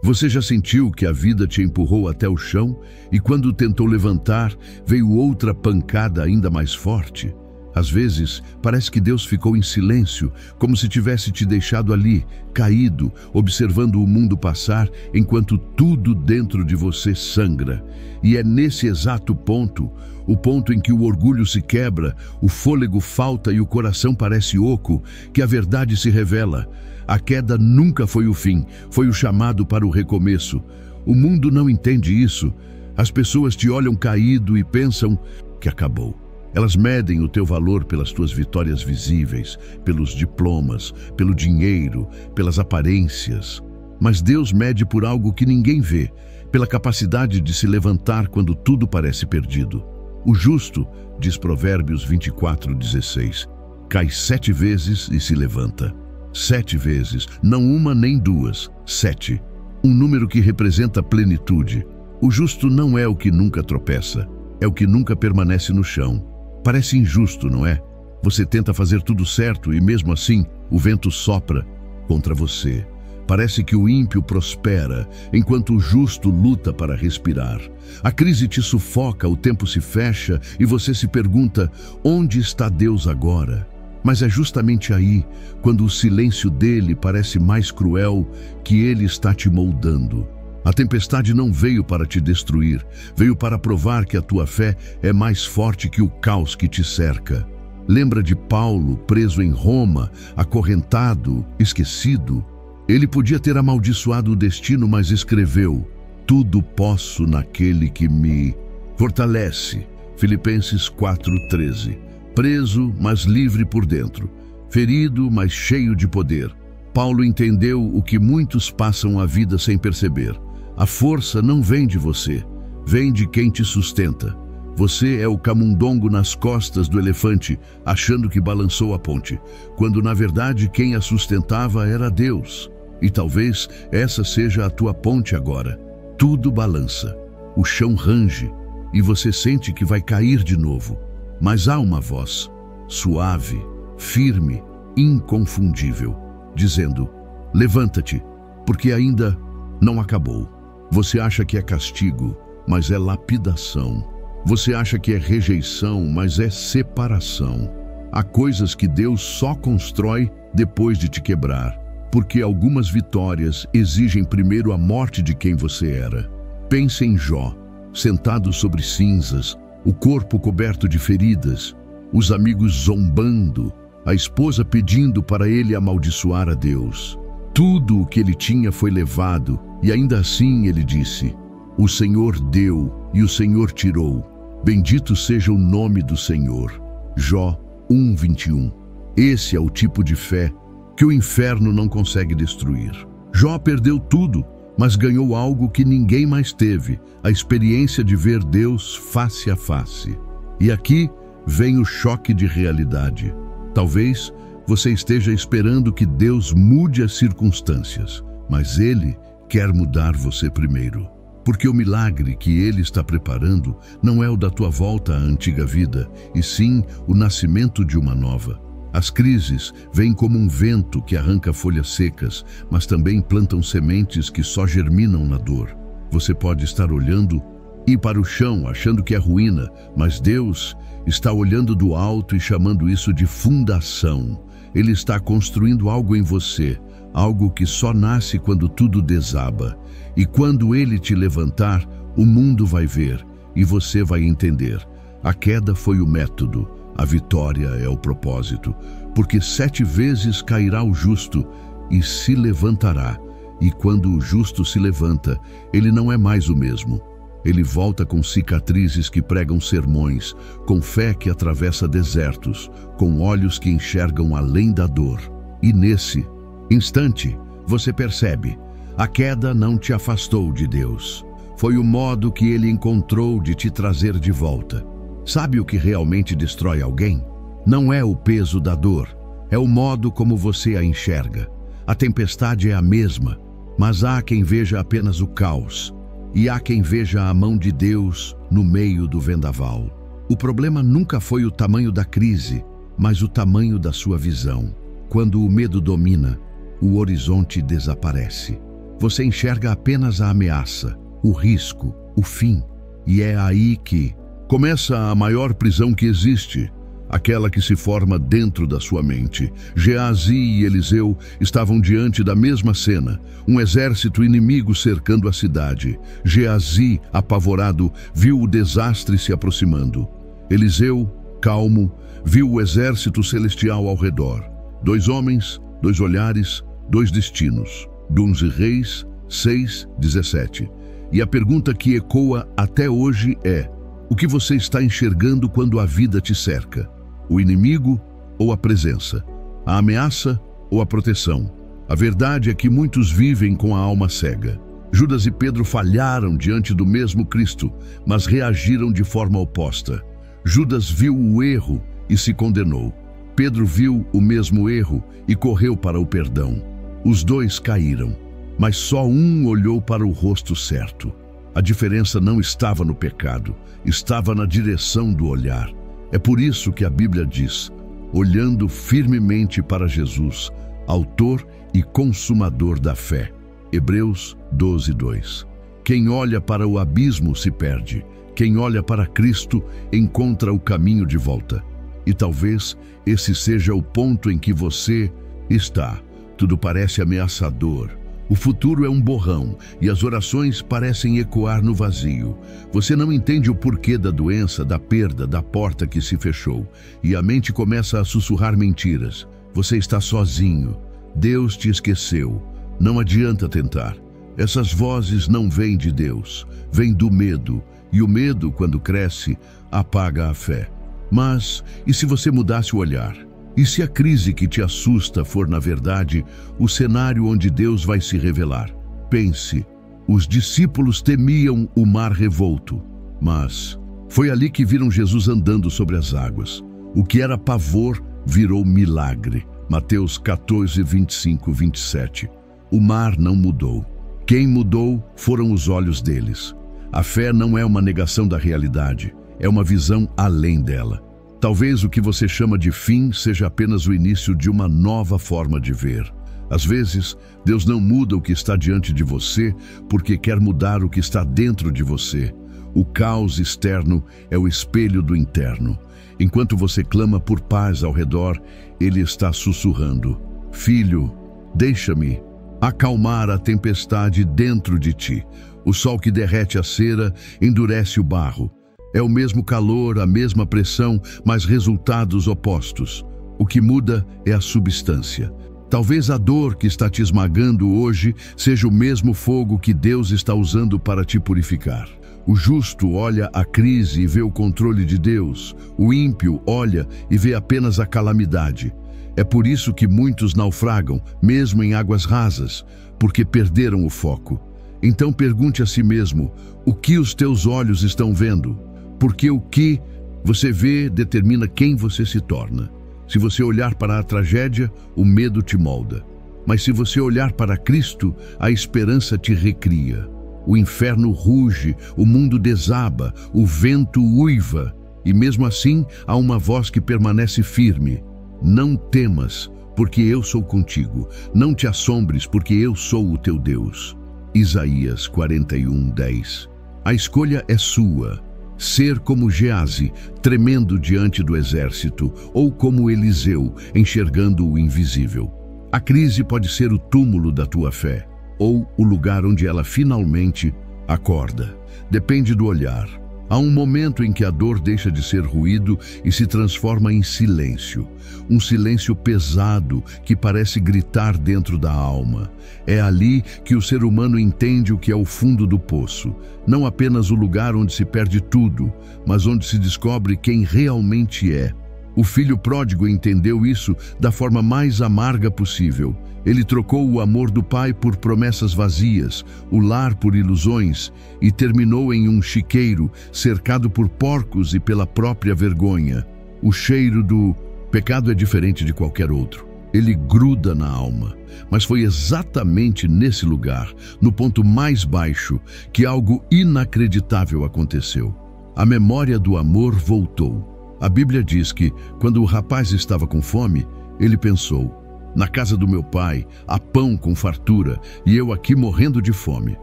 Você já sentiu que a vida te empurrou até o chão e quando tentou levantar, veio outra pancada ainda mais forte? Às vezes, parece que Deus ficou em silêncio, como se tivesse te deixado ali, caído, observando o mundo passar, enquanto tudo dentro de você sangra. E é nesse exato ponto, o ponto em que o orgulho se quebra, o fôlego falta e o coração parece oco, que a verdade se revela. A queda nunca foi o fim, foi o chamado para o recomeço. O mundo não entende isso. As pessoas te olham caído e pensam que acabou. Elas medem o teu valor pelas tuas vitórias visíveis, pelos diplomas, pelo dinheiro, pelas aparências. Mas Deus mede por algo que ninguém vê, pela capacidade de se levantar quando tudo parece perdido. O justo, diz Provérbios 24:16, cai 7 vezes e se levanta. 7 vezes, não uma nem duas, 7. Um número que representa plenitude. O justo não é o que nunca tropeça, é o que nunca permanece no chão. Parece injusto, não é? Você tenta fazer tudo certo e mesmo assim o vento sopra contra você. Parece que o ímpio prospera, enquanto o justo luta para respirar. A crise te sufoca, o tempo se fecha e você se pergunta, onde está Deus agora? Mas é justamente aí, quando o silêncio dele parece mais cruel, que ele está te moldando. A tempestade não veio para te destruir, veio para provar que a tua fé é mais forte que o caos que te cerca. Lembra de Paulo, preso em Roma, acorrentado, esquecido? Ele podia ter amaldiçoado o destino, mas escreveu: tudo posso naquele que me fortalece. Filipenses 4:13. Preso, mas livre por dentro. Ferido, mas cheio de poder. Paulo entendeu o que muitos passam a vida sem perceber. A força não vem de você, vem de quem te sustenta. Você é o camundongo nas costas do elefante, achando que balançou a ponte, quando na verdade quem a sustentava era Deus. E talvez essa seja a tua ponte agora. Tudo balança, o chão range e você sente que vai cair de novo. Mas há uma voz, suave, firme, inconfundível, dizendo: levanta-te, porque ainda não acabou. Você acha que é castigo, mas é lapidação. Você acha que é rejeição, mas é separação. Há coisas que Deus só constrói depois de te quebrar, porque algumas vitórias exigem primeiro a morte de quem você era. Pense em Jó, sentado sobre cinzas, o corpo coberto de feridas, os amigos zombando, a esposa pedindo para ele amaldiçoar a Deus. Tudo o que ele tinha foi levado, e ainda assim ele disse: o Senhor deu e o Senhor tirou. Bendito seja o nome do Senhor. Jó 1:21. Esse é o tipo de fé que o inferno não consegue destruir. Jó perdeu tudo, mas ganhou algo que ninguém mais teve, a experiência de ver Deus face a face. E aqui vem o choque de realidade. Talvez você esteja esperando que Deus mude as circunstâncias, mas Ele quer mudar você primeiro. Porque o milagre que Ele está preparando não é o da tua volta à antiga vida, e sim o nascimento de uma nova. As crises vêm como um vento que arranca folhas secas, mas também plantam sementes que só germinam na dor. Você pode estar olhando e para o chão, achando que é ruína, mas Deus está olhando do alto e chamando isso de fundação. Ele está construindo algo em você, algo que só nasce quando tudo desaba. E quando Ele te levantar, o mundo vai ver e você vai entender. A queda foi o método, a vitória é o propósito. Porque 7 vezes cairá o justo e se levantará. E quando o justo se levanta, ele não é mais o mesmo. Ele volta com cicatrizes que pregam sermões, com fé que atravessa desertos, com olhos que enxergam além da dor. E nesse instante, você percebe, a queda não te afastou de Deus. Foi o modo que Ele encontrou de te trazer de volta. Sabe o que realmente destrói alguém? Não é o peso da dor, é o modo como você a enxerga. A tempestade é a mesma, mas há quem veja apenas o caos. E há quem veja a mão de Deus no meio do vendaval. O problema nunca foi o tamanho da crise, mas o tamanho da sua visão. Quando o medo domina, o horizonte desaparece. você enxerga apenas a ameaça, o risco, o fim. E é aí que começa a maior prisão que existe, aquela que se forma dentro da sua mente. Geazi e Eliseu estavam diante da mesma cena, um exército inimigo cercando a cidade. Geazi, apavorado, viu o desastre se aproximando. Eliseu, calmo, viu o exército celestial ao redor. 2 homens, 2 olhares, 2 destinos. 11 Reis 6:17. E a pergunta que ecoa até hoje é: o que você está enxergando quando a vida te cerca? O inimigo ou a presença? A ameaça ou a proteção? A verdade é que muitos vivem com a alma cega. Judas e Pedro falharam diante do mesmo Cristo, mas reagiram de forma oposta. Judas viu o erro e se condenou. Pedro viu o mesmo erro e correu para o perdão. Os 2 caíram, mas só um olhou para o rosto certo. A diferença não estava no pecado, estava na direção do olhar. É por isso que a Bíblia diz: olhando firmemente para Jesus, autor e consumador da fé. Hebreus 12:2. Quem olha para o abismo se perde. Quem olha para Cristo encontra o caminho de volta. E talvez esse seja o ponto em que você está. Tudo parece ameaçador. O futuro é um borrão e as orações parecem ecoar no vazio. Você não entende o porquê da doença, da perda, da porta que se fechou. E a mente começa a sussurrar mentiras. Você está sozinho. Deus te esqueceu. Não adianta tentar. Essas vozes não vêm de Deus. Vêm do medo. E o medo, quando cresce, apaga a fé. Mas, e se você mudasse o olhar? E se a crise que te assusta for, na verdade, o cenário onde Deus vai se revelar? Pense, os discípulos temiam o mar revolto, mas foi ali que viram Jesus andando sobre as águas. O que era pavor virou milagre. Mateus 14:25-27. O mar não mudou. Quem mudou foram os olhos deles. A fé não é uma negação da realidade, é uma visão além dela. Talvez o que você chama de fim seja apenas o início de uma nova forma de ver. Às vezes, Deus não muda o que está diante de você porque quer mudar o que está dentro de você. O caos externo é o espelho do interno. Enquanto você clama por paz ao redor, Ele está sussurrando: Filho, deixa-me acalmar a tempestade dentro de ti. O sol que derrete a cera endurece o barro. É o mesmo calor, a mesma pressão, mas resultados opostos. O que muda é a substância. Talvez a dor que está te esmagando hoje seja o mesmo fogo que Deus está usando para te purificar. O justo olha a crise e vê o controle de Deus. O ímpio olha e vê apenas a calamidade. É por isso que muitos naufragam, mesmo em águas rasas, porque perderam o foco. Então pergunte a si mesmo: o que os teus olhos estão vendo? Porque o que você vê determina quem você se torna. Se você olhar para a tragédia, o medo te molda. Mas se você olhar para Cristo, a esperança te recria. O inferno ruge, o mundo desaba, o vento uiva. E mesmo assim, há uma voz que permanece firme. Não temas, porque eu sou contigo. Não te assombres, porque eu sou o teu Deus. Isaías 41:10. A escolha é sua. Ser como Geazi, tremendo diante do exército, ou como Eliseu, enxergando o invisível. A crise pode ser o túmulo da tua fé, ou o lugar onde ela finalmente acorda. Depende do olhar. Há um momento em que a dor deixa de ser ruído e se transforma em silêncio. Um silêncio pesado que parece gritar dentro da alma. É ali que o ser humano entende o que é o fundo do poço. Não apenas o lugar onde se perde tudo, mas onde se descobre quem realmente é. O filho pródigo entendeu isso da forma mais amarga possível. Ele trocou o amor do pai por promessas vazias, o lar por ilusões, e terminou em um chiqueiro, cercado por porcos e pela própria vergonha. O cheiro do pecado é diferente de qualquer outro. Ele gruda na alma. Mas foi exatamente nesse lugar, no ponto mais baixo, que algo inacreditável aconteceu. A memória do amor voltou. A Bíblia diz que, quando o rapaz estava com fome, ele pensou: Na casa do meu pai há pão com fartura e eu aqui morrendo de fome.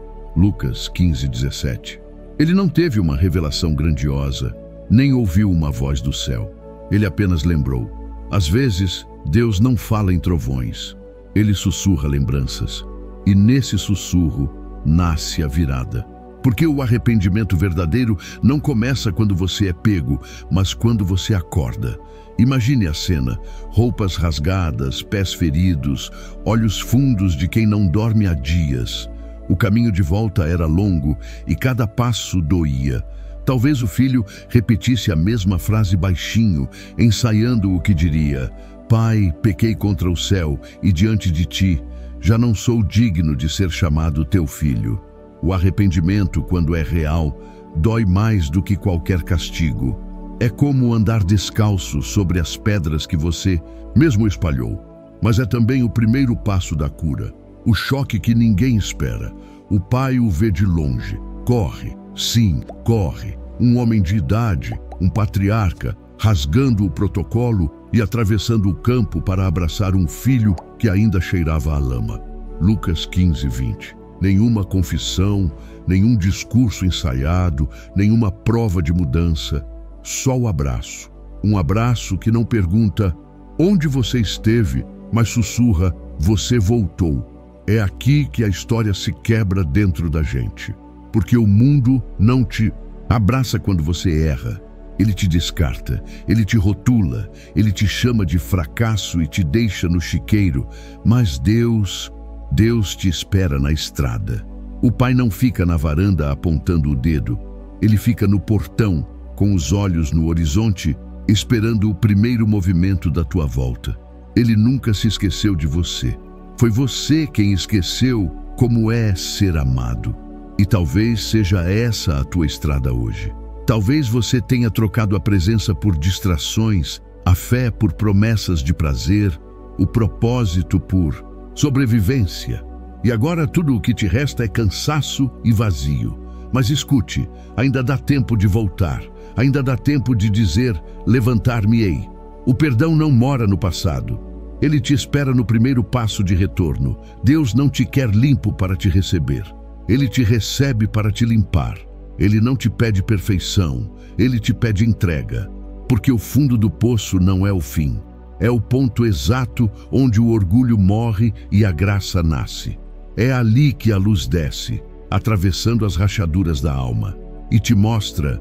Lucas 15:17. Ele não teve uma revelação grandiosa, nem ouviu uma voz do céu. Ele apenas lembrou. Às vezes, Deus não fala em trovões. Ele sussurra lembranças. E nesse sussurro nasce a virada. Porque o arrependimento verdadeiro não começa quando você é pego, mas quando você acorda. Imagine a cena: roupas rasgadas, pés feridos, olhos fundos de quem não dorme há dias. O caminho de volta era longo e cada passo doía. Talvez o filho repetisse a mesma frase baixinho, ensaiando o que diria: Pai, pequei contra o céu e diante de ti, já não sou digno de ser chamado teu filho. O arrependimento, quando é real, dói mais do que qualquer castigo. É como andar descalço sobre as pedras que você mesmo espalhou. Mas é também o primeiro passo da cura. O choque que ninguém espera. O pai o vê de longe. Corre, sim, corre. Um homem de idade, um patriarca, rasgando o protocolo e atravessando o campo para abraçar um filho que ainda cheirava a lama. Lucas 15:20. Nenhuma confissão, nenhum discurso ensaiado, nenhuma prova de mudança. Só o abraço. Um abraço que não pergunta onde você esteve, mas sussurra: você voltou. É aqui que a história se quebra dentro da gente. Porque o mundo não te abraça quando você erra. Ele te descarta, ele te rotula, ele te chama de fracasso e te deixa no chiqueiro. Mas Deus te espera na estrada. O pai não fica na varanda apontando o dedo. Ele fica no portão, com os olhos no horizonte, esperando o primeiro movimento da tua volta. Ele nunca se esqueceu de você. Foi você quem esqueceu como é ser amado. E talvez seja essa a tua estrada hoje. Talvez você tenha trocado a presença por distrações, a fé por promessas de prazer, o propósito por sobrevivência. E agora tudo o que te resta é cansaço e vazio. Mas escute, ainda dá tempo de voltar. Ainda dá tempo de dizer: levantar-me-ei. O perdão não mora no passado. Ele te espera no primeiro passo de retorno. Deus não te quer limpo para te receber. Ele te recebe para te limpar. Ele não te pede perfeição. Ele te pede entrega. Porque o fundo do poço não é o fim. É o ponto exato onde o orgulho morre e a graça nasce. É ali que a luz desce, atravessando as rachaduras da alma, e te mostra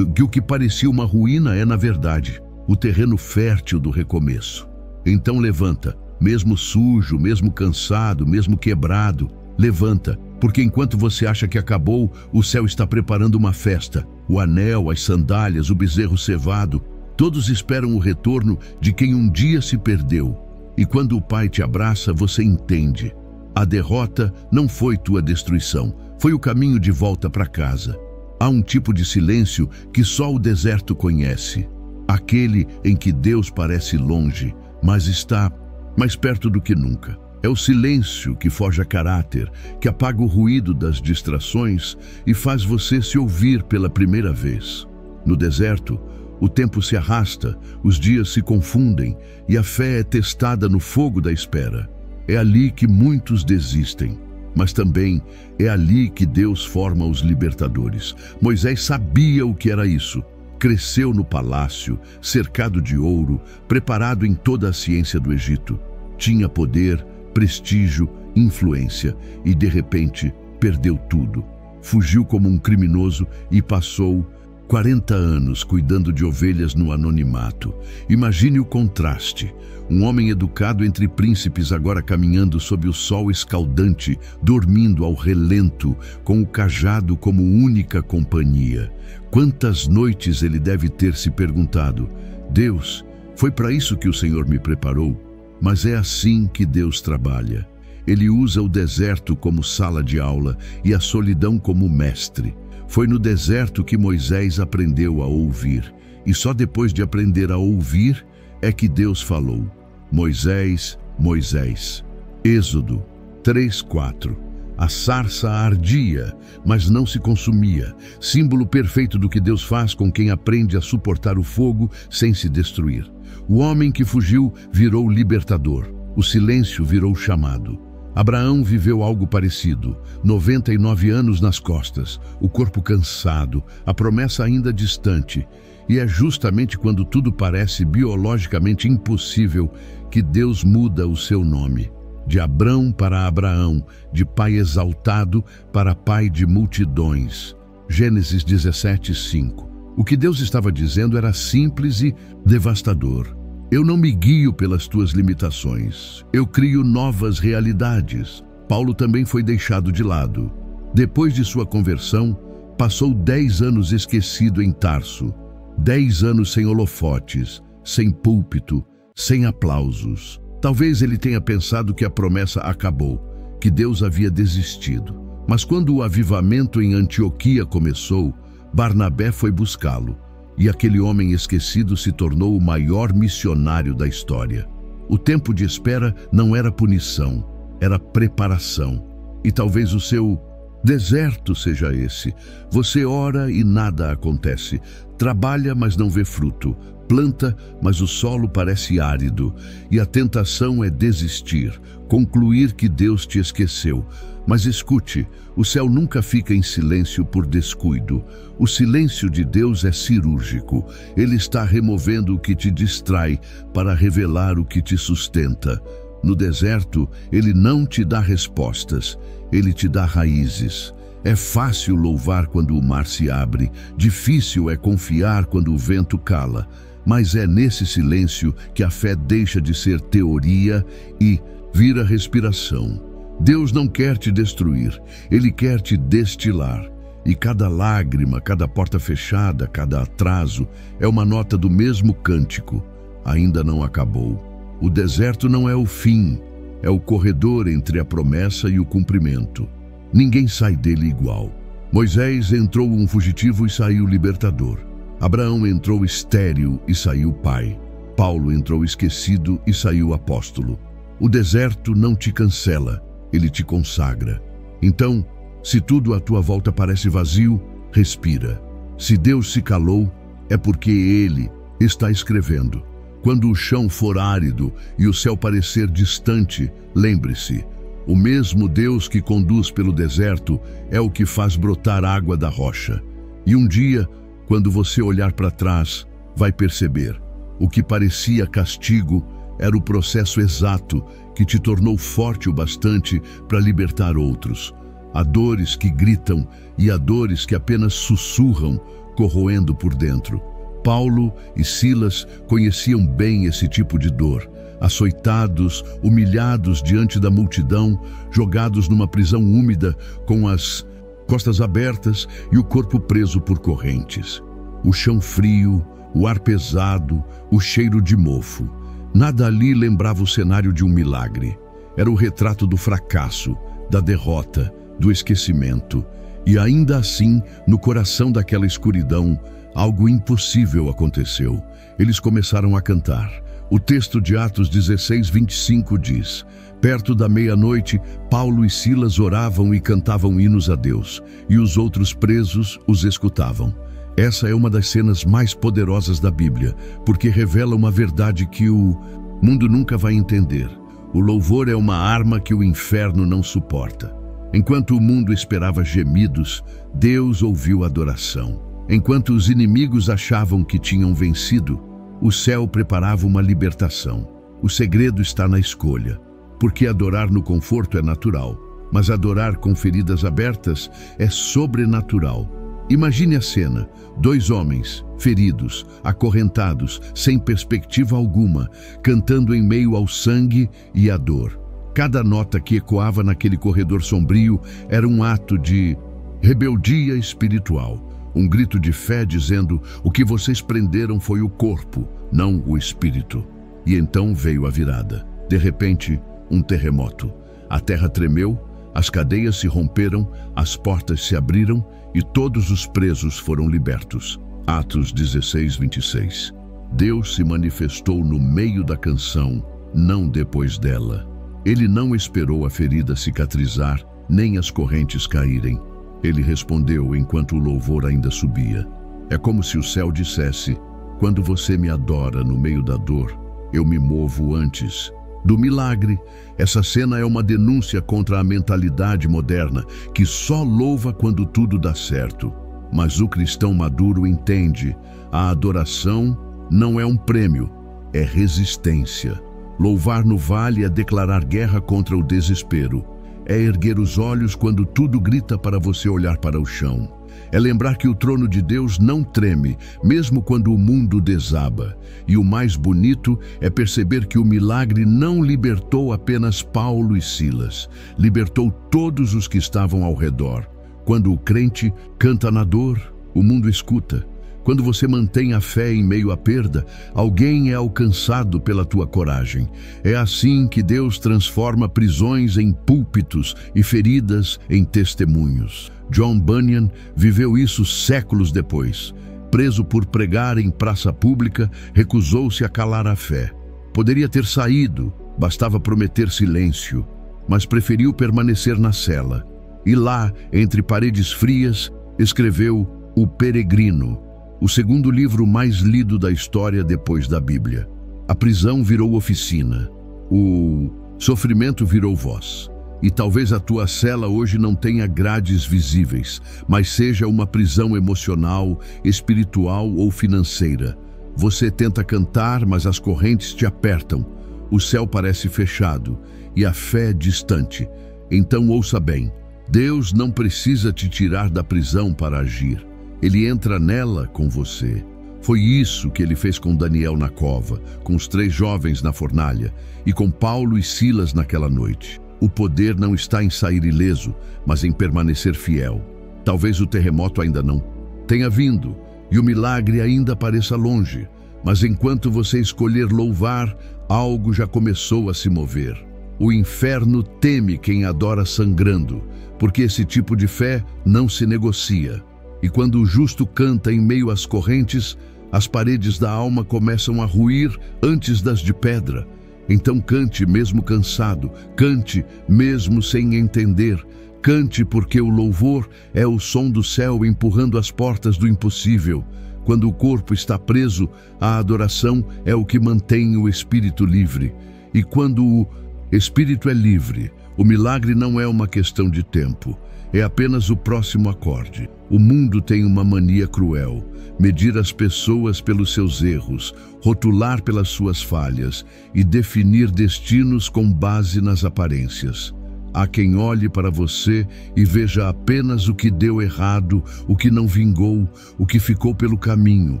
que o que parecia uma ruína é, na verdade, o terreno fértil do recomeço. Então levanta, mesmo sujo, mesmo cansado, mesmo quebrado, levanta, porque enquanto você acha que acabou, o céu está preparando uma festa. O anel, as sandálias, o bezerro cevado, todos esperam o retorno de quem um dia se perdeu. E quando o Pai te abraça, você entende. A derrota não foi tua destruição, foi o caminho de volta para casa. Há um tipo de silêncio que só o deserto conhece. Aquele em que Deus parece longe, mas está mais perto do que nunca. É o silêncio que forja caráter, que apaga o ruído das distrações e faz você se ouvir pela primeira vez. No deserto, o tempo se arrasta, os dias se confundem e a fé é testada no fogo da espera. É ali que muitos desistem, mas também é ali que Deus forma os libertadores. Moisés sabia o que era isso. Cresceu no palácio, cercado de ouro, preparado em toda a ciência do Egito. Tinha poder, prestígio, influência e, de repente, perdeu tudo. Fugiu como um criminoso e passou 40 anos cuidando de ovelhas no anonimato. Imagine o contraste. Um homem educado entre príncipes agora caminhando sob o sol escaldante, dormindo ao relento, com o cajado como única companhia. Quantas noites ele deve ter se perguntado: Deus, foi para isso que o Senhor me preparou? Mas é assim que Deus trabalha. Ele usa o deserto como sala de aula e a solidão como mestre. Foi no deserto que Moisés aprendeu a ouvir. E só depois de aprender a ouvir é que Deus falou: Moisés, Moisés. Êxodo 3:4. A sarça ardia, mas não se consumia, símbolo perfeito do que Deus faz com quem aprende a suportar o fogo sem se destruir. O homem que fugiu virou libertador. O silêncio virou chamado. Abraão viveu algo parecido, 99 anos nas costas, o corpo cansado, a promessa ainda distante. E é justamente quando tudo parece biologicamente impossível que Deus muda o seu nome. De Abrão para Abraão, de pai exaltado para pai de multidões. Gênesis 17:5. O que Deus estava dizendo era simples e devastador. Eu não me guio pelas tuas limitações. Eu crio novas realidades. Paulo também foi deixado de lado. Depois de sua conversão, passou 10 anos esquecido em Tarso. 10 anos sem holofotes, sem púlpito, sem aplausos. Talvez ele tenha pensado que a promessa acabou, que Deus havia desistido. Mas quando o avivamento em Antioquia começou, Barnabé foi buscá-lo. E aquele homem esquecido se tornou o maior missionário da história. O tempo de espera não era punição, era preparação. E talvez o seu deserto seja esse. Você ora e nada acontece. Trabalha, mas não vê fruto. Planta, mas o solo parece árido. E a tentação é desistir, concluir que Deus te esqueceu. Mas escute, o céu nunca fica em silêncio por descuido. O silêncio de Deus é cirúrgico. Ele está removendo o que te distrai para revelar o que te sustenta. No deserto, Ele não te dá respostas, Ele te dá raízes. É fácil louvar quando o mar se abre, difícil é confiar quando o vento cala. Mas é nesse silêncio que a fé deixa de ser teoria e vira respiração. Deus não quer te destruir, Ele quer te destilar. E cada lágrima, cada porta fechada, cada atraso é uma nota do mesmo cântico. Ainda não acabou. O deserto não é o fim, é o corredor entre a promessa e o cumprimento. Ninguém sai dele igual. Moisés entrou um fugitivo e saiu libertador. Abraão entrou estéril e saiu pai. Paulo entrou esquecido e saiu apóstolo. O deserto não te cancela, ele te consagra. Então, se tudo à tua volta parece vazio, respira. Se Deus se calou, é porque Ele está escrevendo. Quando o chão for árido e o céu parecer distante, lembre-se, o mesmo Deus que conduz pelo deserto é o que faz brotar água da rocha. E um dia, quando você olhar para trás, vai perceber, o que parecia castigo era o processo exato que te tornou forte o bastante para libertar outros. Há dores que gritam e há dores que apenas sussurram, corroendo por dentro. Paulo e Silas conheciam bem esse tipo de dor. Açoitados, humilhados diante da multidão, jogados numa prisão úmida com as costas abertas e o corpo preso por correntes. O chão frio, o ar pesado, o cheiro de mofo. Nada ali lembrava o cenário de um milagre. Era o retrato do fracasso, da derrota, do esquecimento. E ainda assim, no coração daquela escuridão, algo impossível aconteceu. Eles começaram a cantar. O texto de Atos 16:25 diz: perto da meia-noite, Paulo e Silas oravam e cantavam hinos a Deus, e os outros presos os escutavam. Essa é uma das cenas mais poderosas da Bíblia, porque revela uma verdade que o mundo nunca vai entender. O louvor é uma arma que o inferno não suporta. Enquanto o mundo esperava gemidos, Deus ouviu adoração. Enquanto os inimigos achavam que tinham vencido, o céu preparava uma libertação. O segredo está na escolha, porque adorar no conforto é natural, mas adorar com feridas abertas é sobrenatural. Imagine a cena, 2 homens, feridos, acorrentados, sem perspectiva alguma, cantando em meio ao sangue e à dor. Cada nota que ecoava naquele corredor sombrio era um ato de rebeldia espiritual. Um grito de fé dizendo: o que vocês prenderam foi o corpo, não o espírito. E então veio a virada. De repente, um terremoto. A terra tremeu, as cadeias se romperam, as portas se abriram e todos os presos foram libertos. Atos 16:26. Deus se manifestou no meio da canção, não depois dela. Ele não esperou a ferida cicatrizar, nem as correntes caírem. Ele respondeu enquanto o louvor ainda subia. É como se o céu dissesse: quando você me adora no meio da dor, eu me movo antes. do milagre. Essa cena é uma denúncia contra a mentalidade moderna, que só louva quando tudo dá certo. Mas o cristão maduro entende: a adoração não é um prêmio, é resistência. Louvar no vale é declarar guerra contra o desespero. É erguer os olhos quando tudo grita para você olhar para o chão. É lembrar que o trono de Deus não treme, mesmo quando o mundo desaba. E o mais bonito é perceber que o milagre não libertou apenas Paulo e Silas, libertou todos os que estavam ao redor. Quando o crente canta na dor, o mundo escuta. Quando você mantém a fé em meio à perda, alguém é alcançado pela tua coragem. É assim que Deus transforma prisões em púlpitos e feridas em testemunhos. John Bunyan viveu isso séculos depois. Preso por pregar em praça pública, recusou-se a calar a fé. Poderia ter saído, bastava prometer silêncio, mas preferiu permanecer na cela. E lá, entre paredes frias, escreveu O Peregrino, o segundo livro mais lido da história depois da Bíblia. A prisão virou oficina. O sofrimento virou voz. E talvez a tua cela hoje não tenha grades visíveis, mas seja uma prisão emocional, espiritual ou financeira. Você tenta cantar, mas as correntes te apertam. O céu parece fechado e a fé distante. Então ouça bem: Deus não precisa te tirar da prisão para agir. Ele entra nela com você. Foi isso que ele fez com Daniel na cova, com os 3 jovens na fornalha e com Paulo e Silas naquela noite. O poder não está em sair ileso, mas em permanecer fiel. Talvez o terremoto ainda não tenha vindo e o milagre ainda pareça longe, mas enquanto você escolher louvar, algo já começou a se mover. O inferno teme quem adora sangrando, porque esse tipo de fé não se negocia. E quando o justo canta em meio às correntes, as paredes da alma começam a ruir antes das de pedra. Então cante mesmo cansado, cante mesmo sem entender, cante porque o louvor é o som do céu empurrando as portas do impossível. Quando o corpo está preso, a adoração é o que mantém o espírito livre. E quando o espírito é livre, o milagre não é uma questão de tempo. É apenas o próximo acorde. O mundo tem uma mania cruel: medir as pessoas pelos seus erros, rotular pelas suas falhas e definir destinos com base nas aparências. Há quem olhe para você e veja apenas o que deu errado, o que não vingou, o que ficou pelo caminho.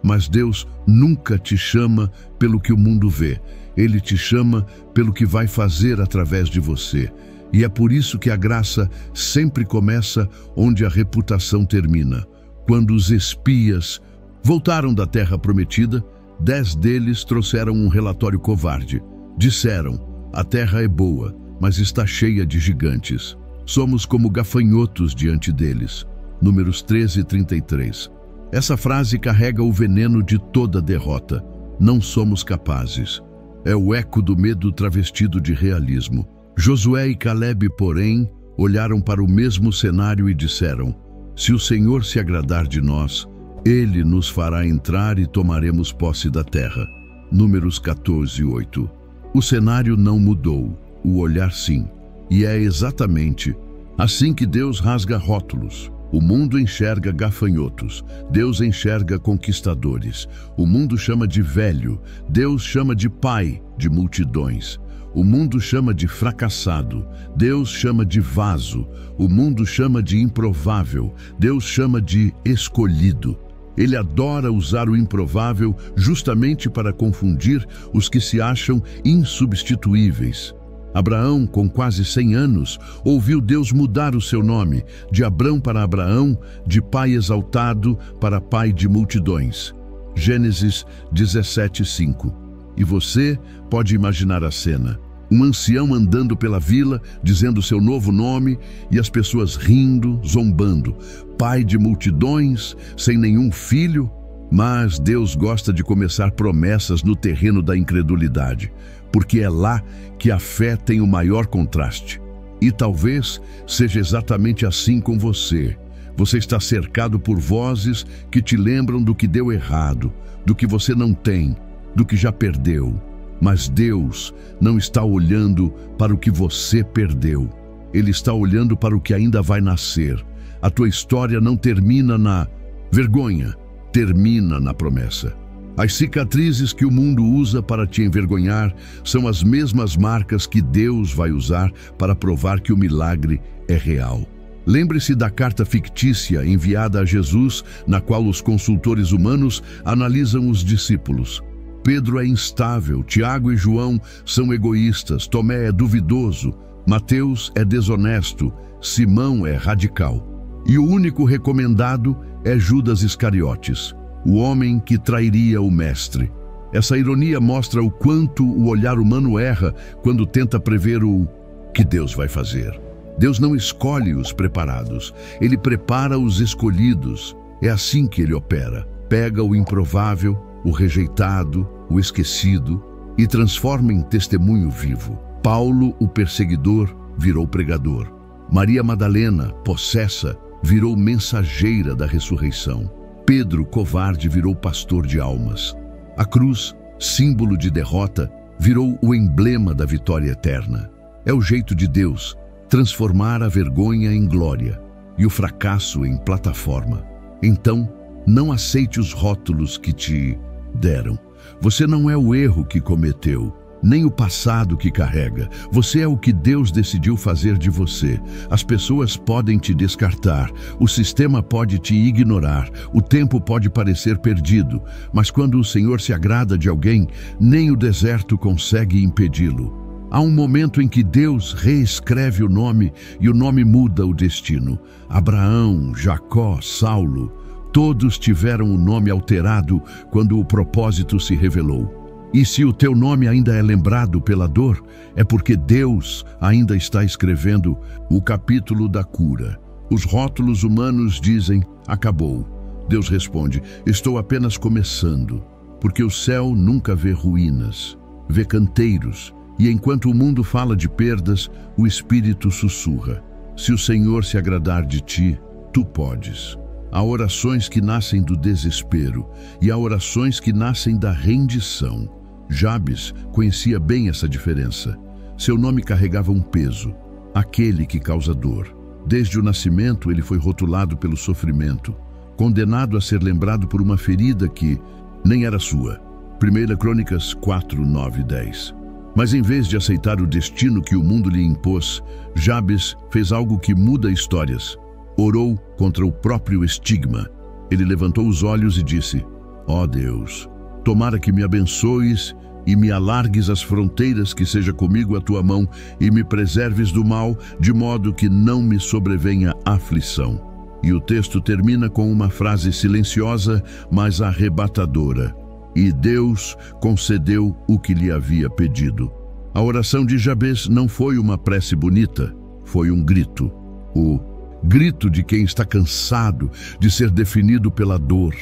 Mas Deus nunca te chama pelo que o mundo vê. Ele te chama pelo que vai fazer através de você. E é por isso que a graça sempre começa onde a reputação termina. Quando os espias voltaram da terra prometida, 10 deles trouxeram um relatório covarde. Disseram: a terra é boa, mas está cheia de gigantes. Somos como gafanhotos diante deles. Números 13:33. Essa frase carrega o veneno de toda derrota. Não somos capazes. É o eco do medo travestido de realismo. Josué e Calebe, porém, olharam para o mesmo cenário e disseram: se o Senhor se agradar de nós, Ele nos fará entrar e tomaremos posse da terra. Números 14:8. O cenário não mudou, o olhar sim. E é exatamente assim que Deus rasga rótulos. O mundo enxerga gafanhotos, Deus enxerga conquistadores. O mundo chama de velho, Deus chama de pai de multidões. O mundo chama de fracassado, Deus chama de vaso. O mundo chama de improvável, Deus chama de escolhido. Ele adora usar o improvável justamente para confundir os que se acham insubstituíveis. Abraão, com quase 100 anos, ouviu Deus mudar o seu nome, de Abrão para Abraão, de pai exaltado para pai de multidões. Gênesis 17:5. E você pode imaginar a cena: um ancião andando pela vila, dizendo seu novo nome, e as pessoas rindo, zombando. Pai de multidões, sem nenhum filho. Mas Deus gosta de começar promessas no terreno da incredulidade, porque é lá que a fé tem o maior contraste. E talvez seja exatamente assim com você. Você está cercado por vozes que te lembram do que deu errado, do que você não tem, do que já perdeu. Mas Deus não está olhando para o que você perdeu. Ele está olhando para o que ainda vai nascer. A tua história não termina na vergonha, termina na promessa. As cicatrizes que o mundo usa para te envergonhar são as mesmas marcas que Deus vai usar para provar que o milagre é real. Lembre-se da carta fictícia enviada a Jesus, na qual os consultores humanos analisam os discípulos. Pedro é instável, Tiago e João são egoístas, Tomé é duvidoso, Mateus é desonesto, Simão é radical. E o único recomendado é Judas Iscariotes, o homem que trairia o mestre. Essa ironia mostra o quanto o olhar humano erra quando tenta prever o que Deus vai fazer. Deus não escolhe os preparados, Ele prepara os escolhidos. É assim que Ele opera. Pega o improvável, o rejeitado, o esquecido e transforma em testemunho vivo. Paulo, o perseguidor, virou pregador. Maria Madalena, possessa, virou mensageira da ressurreição. Pedro, covarde, virou pastor de almas. A cruz, símbolo de derrota, virou o emblema da vitória eterna. É o jeito de Deus transformar a vergonha em glória e o fracasso em plataforma. Então, não aceite os rótulos que te deram. Você não é o erro que cometeu, nem o passado que carrega. Você é o que Deus decidiu fazer de você. As pessoas podem te descartar, o sistema pode te ignorar, o tempo pode parecer perdido, mas quando o Senhor se agrada de alguém, nem o deserto consegue impedi-lo. Há um momento em que Deus reescreve o nome e o nome muda o destino. Abraão, Jacó, Saulo, todos tiveram o nome alterado quando o propósito se revelou. E se o teu nome ainda é lembrado pela dor, é porque Deus ainda está escrevendo o capítulo da cura. Os rótulos humanos dizem, acabou. Deus responde, estou apenas começando, porque o céu nunca vê ruínas, vê canteiros, e enquanto o mundo fala de perdas, o Espírito sussurra. Se o Senhor se agradar de ti, tu podes. Há orações que nascem do desespero e há orações que nascem da rendição. Jabes conhecia bem essa diferença. Seu nome carregava um peso, aquele que causa dor. Desde o nascimento ele foi rotulado pelo sofrimento, condenado a ser lembrado por uma ferida que nem era sua. 1 Crônicas 4, 9 e 10. Mas em vez de aceitar o destino que o mundo lhe impôs, Jabes fez algo que muda histórias. Orou contra o próprio estigma. Ele levantou os olhos e disse, ó Deus, tomara que me abençoes e me alargues as fronteiras, que seja comigo a tua mão e me preserves do mal, de modo que não me sobrevenha aflição. E o texto termina com uma frase silenciosa, mas arrebatadora. E Deus concedeu o que lhe havia pedido. A oração de Jabes não foi uma prece bonita, foi um grito. O grito de quem está cansado de ser definido pela dor.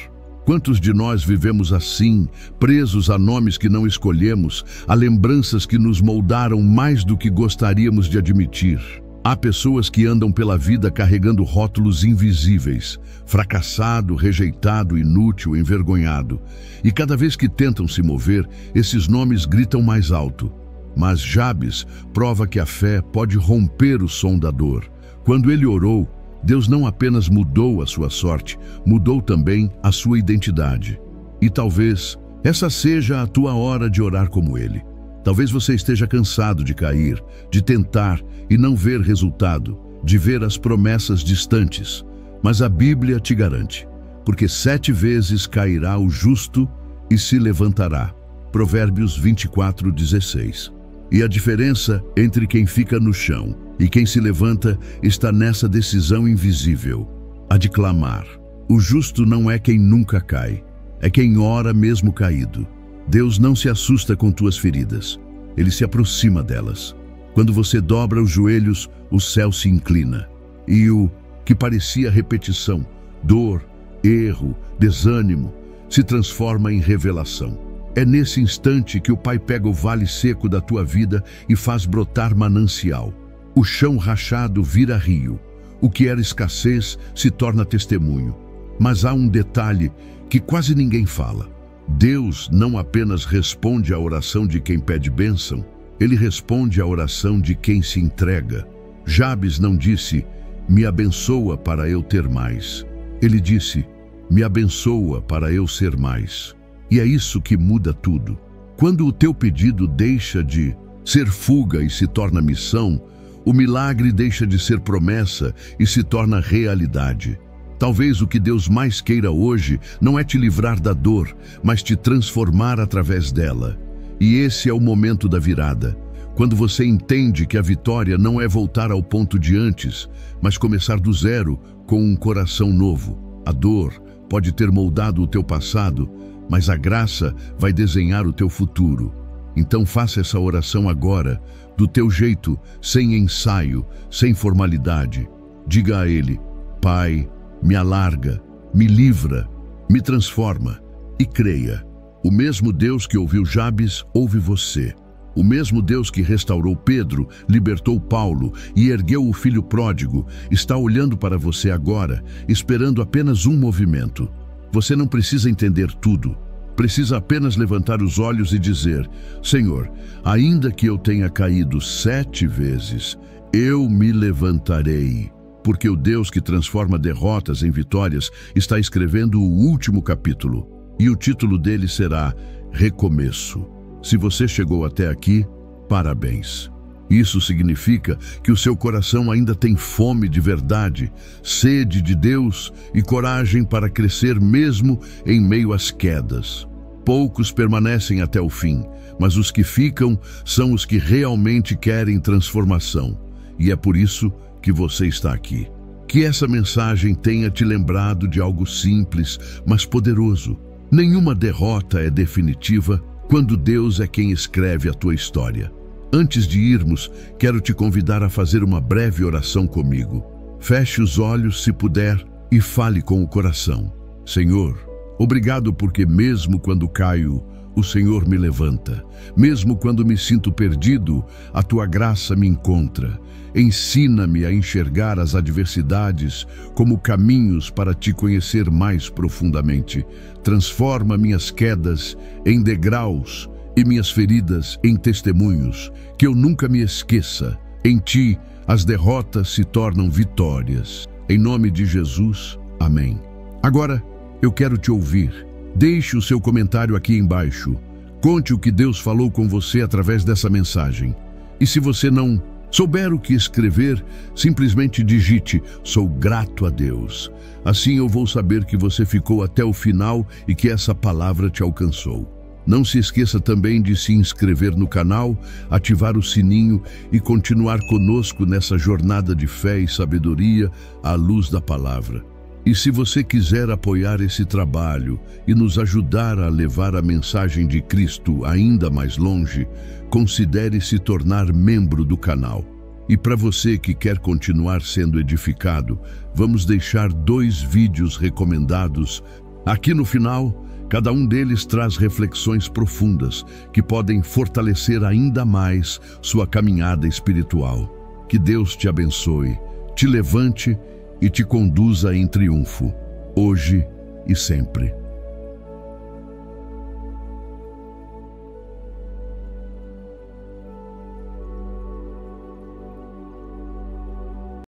Quantos de nós vivemos assim, presos a nomes que não escolhemos, a lembranças que nos moldaram mais do que gostaríamos de admitir? Há pessoas que andam pela vida carregando rótulos invisíveis, fracassado, rejeitado, inútil, envergonhado. E cada vez que tentam se mover, esses nomes gritam mais alto. Mas Jabes prova que a fé pode romper o som da dor. Quando ele orou, Deus não apenas mudou a sua sorte, mudou também a sua identidade. E talvez essa seja a tua hora de orar como ele. Talvez você esteja cansado de cair, de tentar e não ver resultado, de ver as promessas distantes. Mas a Bíblia te garante, porque 7 vezes cairá o justo e se levantará. Provérbios 24, 16. E a diferença entre quem fica no chão e quem se levanta está nessa decisão invisível, a de clamar. O justo não é quem nunca cai, é quem ora mesmo caído. Deus não se assusta com tuas feridas, Ele se aproxima delas. Quando você dobra os joelhos, o céu se inclina. E o que parecia repetição, dor, erro, desânimo, se transforma em revelação. É nesse instante que o Pai pega o vale seco da tua vida e faz brotar manancial. O chão rachado vira rio. O que era escassez se torna testemunho. Mas há um detalhe que quase ninguém fala. Deus não apenas responde à oração de quem pede bênção, Ele responde à oração de quem se entrega. Jabes não disse, me abençoa para eu ter mais. Ele disse, me abençoa para eu ser mais. E é isso que muda tudo. Quando o teu pedido deixa de ser fuga e se torna missão, o milagre deixa de ser promessa e se torna realidade. Talvez o que Deus mais queira hoje não é te livrar da dor, mas te transformar através dela. E esse é o momento da virada, quando você entende que a vitória não é voltar ao ponto de antes, mas começar do zero com um coração novo. A dor pode ter moldado o teu passado, mas a graça vai desenhar o teu futuro. Então faça essa oração agora, do teu jeito, sem ensaio, sem formalidade. Diga a Ele, Pai, me alarga, me livra, me transforma e creia. O mesmo Deus que ouviu Jabes, ouve você. O mesmo Deus que restaurou Pedro, libertou Paulo e ergueu o filho pródigo, está olhando para você agora, esperando apenas um movimento. Você não precisa entender tudo. Precisa apenas levantar os olhos e dizer, Senhor, ainda que eu tenha caído 7 vezes, eu me levantarei. Porque o Deus que transforma derrotas em vitórias está escrevendo o último capítulo. E o título dele será Recomeço. Se você chegou até aqui, parabéns. Isso significa que o seu coração ainda tem fome de verdade, sede de Deus e coragem para crescer mesmo em meio às quedas. Poucos permanecem até o fim, mas os que ficam são os que realmente querem transformação. E é por isso que você está aqui. Que essa mensagem tenha te lembrado de algo simples, mas poderoso. Nenhuma derrota é definitiva quando Deus é quem escreve a tua história. Antes de irmos, quero te convidar a fazer uma breve oração comigo. Feche os olhos, se puder, e fale com o coração. Senhor, obrigado porque mesmo quando caio, o Senhor me levanta. Mesmo quando me sinto perdido, a tua graça me encontra. Ensina-me a enxergar as adversidades como caminhos para te conhecer mais profundamente. Transforma minhas quedas em degraus e minhas feridas em testemunhos, que eu nunca me esqueça. Em ti, as derrotas se tornam vitórias. Em nome de Jesus, amém. Agora, eu quero te ouvir. Deixe o seu comentário aqui embaixo. Conte o que Deus falou com você através dessa mensagem. E se você não souber o que escrever, simplesmente digite, sou grato a Deus. Assim eu vou saber que você ficou até o final e que essa palavra te alcançou. Não se esqueça também de se inscrever no canal, ativar o sininho e continuar conosco nessa jornada de fé e sabedoria à luz da palavra. E se você quiser apoiar esse trabalho e nos ajudar a levar a mensagem de Cristo ainda mais longe, considere se tornar membro do canal. E para você que quer continuar sendo edificado, vamos deixar 2 vídeos recomendados. Aqui no final, cada um deles traz reflexões profundas que podem fortalecer ainda mais sua caminhada espiritual. Que Deus te abençoe, te levante e te conduza em triunfo, hoje e sempre.